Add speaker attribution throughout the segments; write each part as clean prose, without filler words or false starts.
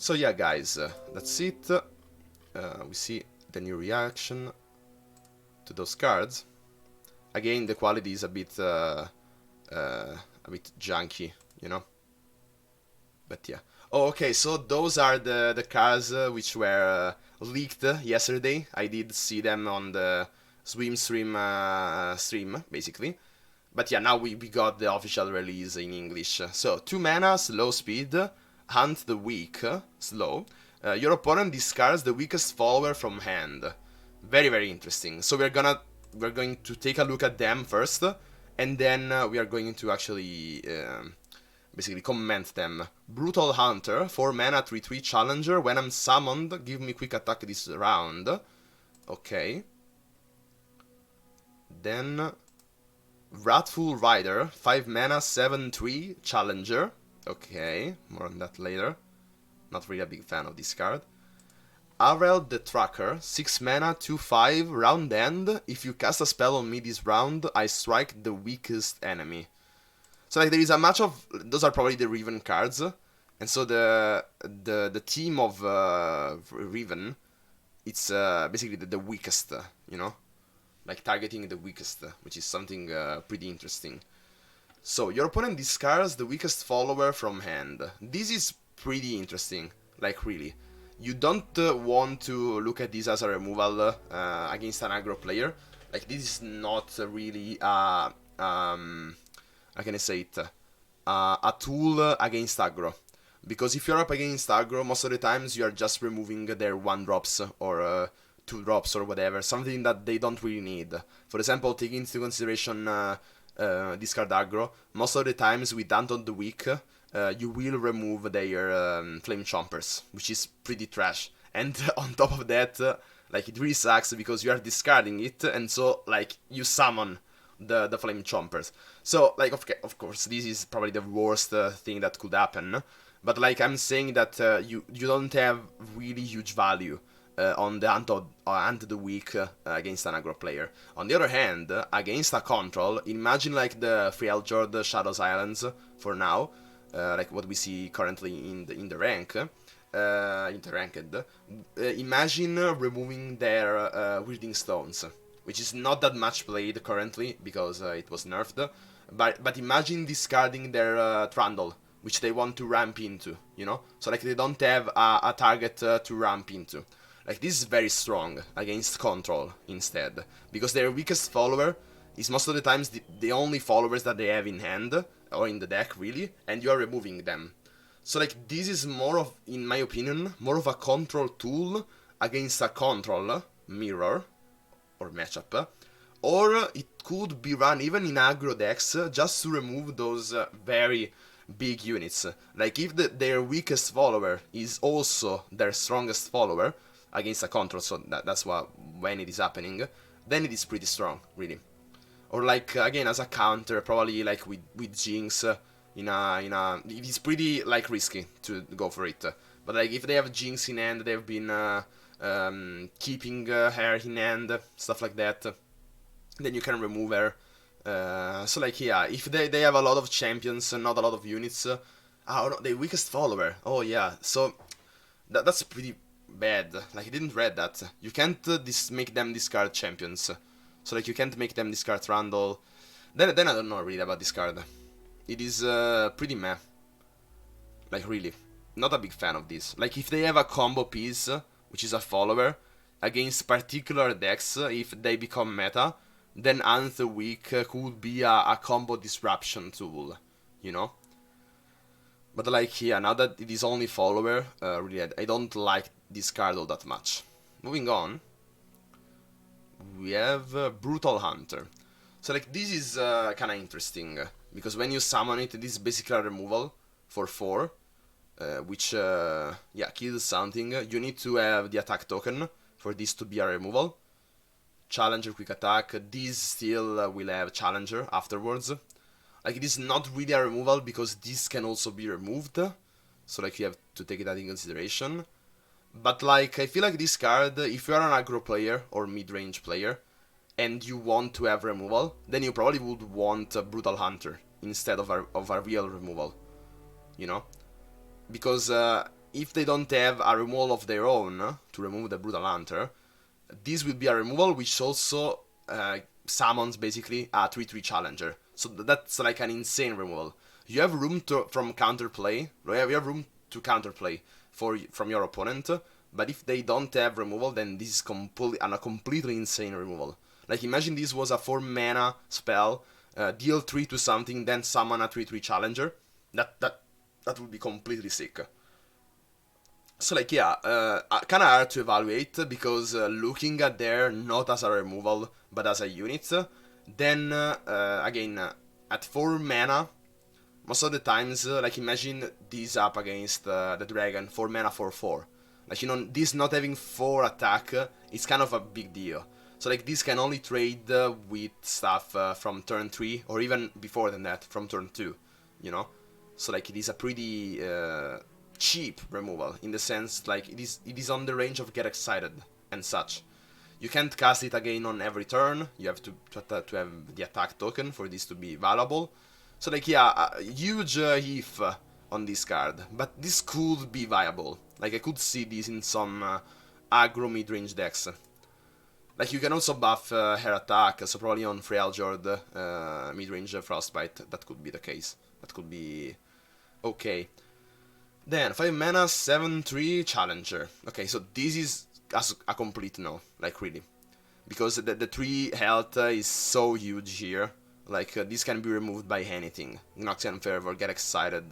Speaker 1: So yeah, guys, that's it. We see the new reaction to those cards. Again, the quality is a bit junky, you know. But yeah. Oh, okay. So those are the cards which were leaked yesterday. I did see them on the Swim stream, basically. But yeah, now we got the official release in English. So 2 mana, slow speed, hunt the weak, slow. Your opponent discards the weakest follower from hand. Very, very interesting. So we're going to take a look at them first, and then we are going to actually basically comment them. Brutal Hunter, 4 mana, 3/3 challenger. When I'm summoned, give me quick attack this round. Okay. Then Wrathful Rider, 5 mana, 7/3 challenger. Okay, more on that later. Not really a big fan of this card. Arel the Tracker, 6 mana, 2/5, round end. If you cast a spell on me this round, I strike the weakest enemy. So like there is a match of those are probably the Riven cards, and so the team of Riven, it's basically the weakest, you know, like targeting the weakest, which is something pretty interesting. So your opponent discards the weakest follower from hand. This is pretty interesting, like really. You don't want to look at this as a removal against an aggro player. Like this is not really how can I say it? A tool against aggro. Because if you're up against aggro, most of the times you are just removing their 1-drops or 2-drops or whatever, something that they don't really need. For example, taking into consideration discard aggro, most of the times with Hunt the Weak, you will remove their Flame Chompers, which is pretty trash. And on top of that, like it really sucks because you are discarding it, and so like you summon the Flame Chompers. So like of course this is probably the worst thing that could happen. But like I'm saying that you don't have really huge value on the Hunt the Weak against an aggro player. On the other hand, against a control, imagine like the Freljord Shadows Islands for now, like what we see currently in the rank, in the ranked. Imagine removing their Wielding Stones, which is not that much played currently because it was nerfed. But imagine discarding their Trundle, which they want to ramp into, you know? So like they don't have a target to ramp into. Like this is very strong against control instead, because their weakest follower is most of the times the only followers that they have in hand, or in the deck really, and you are removing them. So like this is more of, in my opinion, more of a control tool against a control mirror or matchup, or it could be run even in aggro decks just to remove those very big units. Like if their weakest follower is also their strongest follower against a control, so that's when it is happening, then it is pretty strong, really. Or like again as a counter, probably like with Jinx, it is pretty like risky to go for it. But like if they have Jinx in hand, they've been keeping her in hand, stuff like that, then you can remove her. So like yeah, if they have a lot of champions and not a lot of units, oh no, the weakest follower, oh yeah, so that's pretty bad. Like I didn't read that. You can't make them discard champions, so like you can't make them discard Randall. Then I don't know really about this card. It is pretty meh. Like really, not a big fan of this. Like if they have a combo piece, which is a follower, against particular decks, if they become meta, then Hunt the Weak could be a combo disruption tool, you know? But like, yeah, now that it is only follower, really, I don't like this card all that much. Moving on, we have Brutal Hunter. So like, this is kinda interesting, because when you summon it, this is basically a removal for 4, which, yeah, kills something. You need to have the attack token for this to be a removal. Challenger, quick attack, this still will have Challenger afterwards. Like it is not really a removal because this can also be removed, so like you have to take that in consideration. But like I feel like this card, if you are an aggro player or mid-range player and you want to have removal, then you probably would want a Brutal Hunter instead of a real removal, you know? Because if they don't have a removal of their own to remove the Brutal Hunter, this will be a removal which also summons basically a 3/3 challenger. So that's like an insane removal. You have room from counterplay. You have room to counterplay from your opponent. But if they don't have removal, then this is a completely insane removal. Like imagine this was a 4 mana spell, deal 3 to something, then summon a 3/3 challenger. That would be completely sick. So like yeah, kind of hard to evaluate because looking at there not as a removal but as a unit, then again at 4 mana, most of the times like imagine this up against the dragon 4 mana 4/4. Like this not having 4 attack is kind of a big deal. So like this can only trade with stuff from turn 3 or even before than that from turn 2, So like it is a pretty cheap removal in the sense like it is on the range of Get Excited and such. You can't cast it again on every turn. You have to have the attack token for this to be valuable. So like yeah, a huge if on this card, but this could be viable. Like I could see this in some aggro midrange decks. Like you can also buff her attack, so probably on Freljord midrange Frostbite, that could be the case. That could be okay. Then 5 mana 7/3 challenger. Okay, so this is a complete no, like really. Because the 3 health is so huge here. Like this can be removed by anything. Noxian Fervor, Get Excited,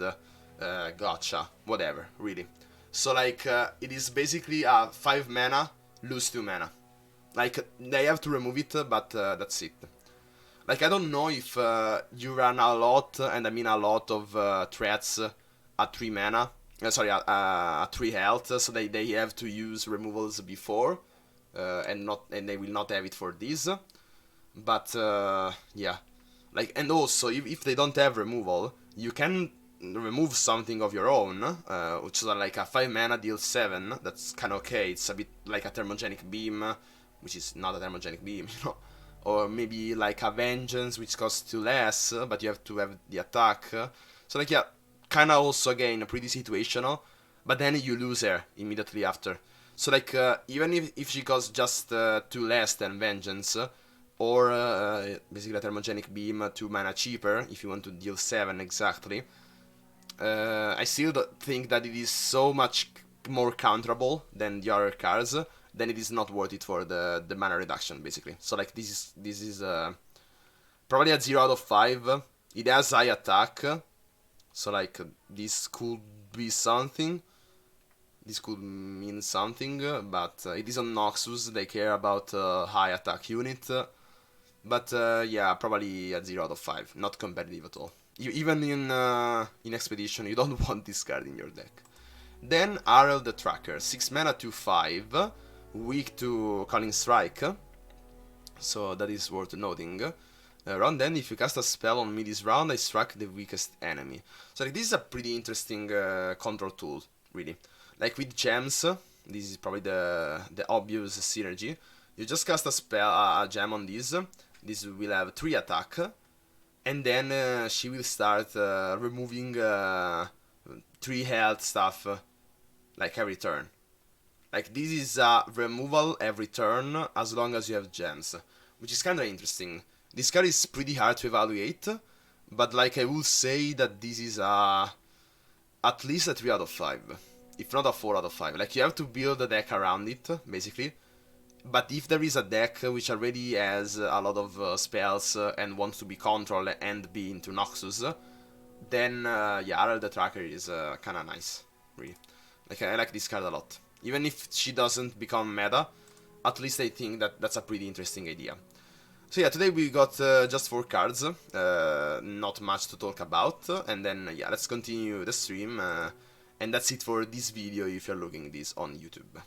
Speaker 1: Gotcha, whatever, really. So like it is basically a 5 mana, lose 2 mana. Like they have to remove it, but that's it. Like I don't know if you run a lot, and I mean a lot of threats at 3 mana. Sorry, at 3 health, so they have to use removals before, and they will not have it for this. But yeah, like and also if they don't have removal, you can remove something of your own, which is like a 5 mana deal 7. That's kind of okay. It's a bit like a Thermogenic Beam, which is not a Thermogenic Beam, or maybe like a Vengeance, which costs 2 less, but you have to have the attack. So like yeah. Kinda also again pretty situational, but then you lose her immediately after. So like even if she costs just 2 less than Vengeance, or basically a Thermogenic Beam 2 mana cheaper if you want to deal 7 exactly, I still think that it is so much more counterable than the other cards, then it is not worth it for the mana reduction basically. So like this is probably a 0 out of 5. It has high attack. So like this could be something, this could mean something, but it is on Noxus, they care about high attack unit, but yeah, probably a 0 out of 5, not competitive at all. Even in Expedition you don't want this card in your deck. Then Arel the Tracker, 6 mana 2/5, weak to Calling Strike, so that is worth noting. Round end, if you cast a spell on me this round, I strike the weakest enemy. So like, this is a pretty interesting control tool, really. Like with gems, this is probably the obvious synergy. You just cast a spell, a gem on this. This will have 3 attack, and then she will start removing 3 health stuff, like every turn. Like this is a removal every turn as long as you have gems, which is kind of interesting. This card is pretty hard to evaluate, but like I will say that this is at least a 3 out of 5, if not a 4 out of 5. Like you have to build a deck around it, basically. But if there is a deck which already has a lot of spells and wants to be controlled and be into Noxus, then yeah, Arel the Tracker is kinda nice, really. Like I like this card a lot. Even if she doesn't become meta, at least I think that that's a pretty interesting idea. So yeah, today we got just 4 cards, not much to talk about, and then yeah, let's continue the stream, and that's it for this video if you're looking this on YouTube.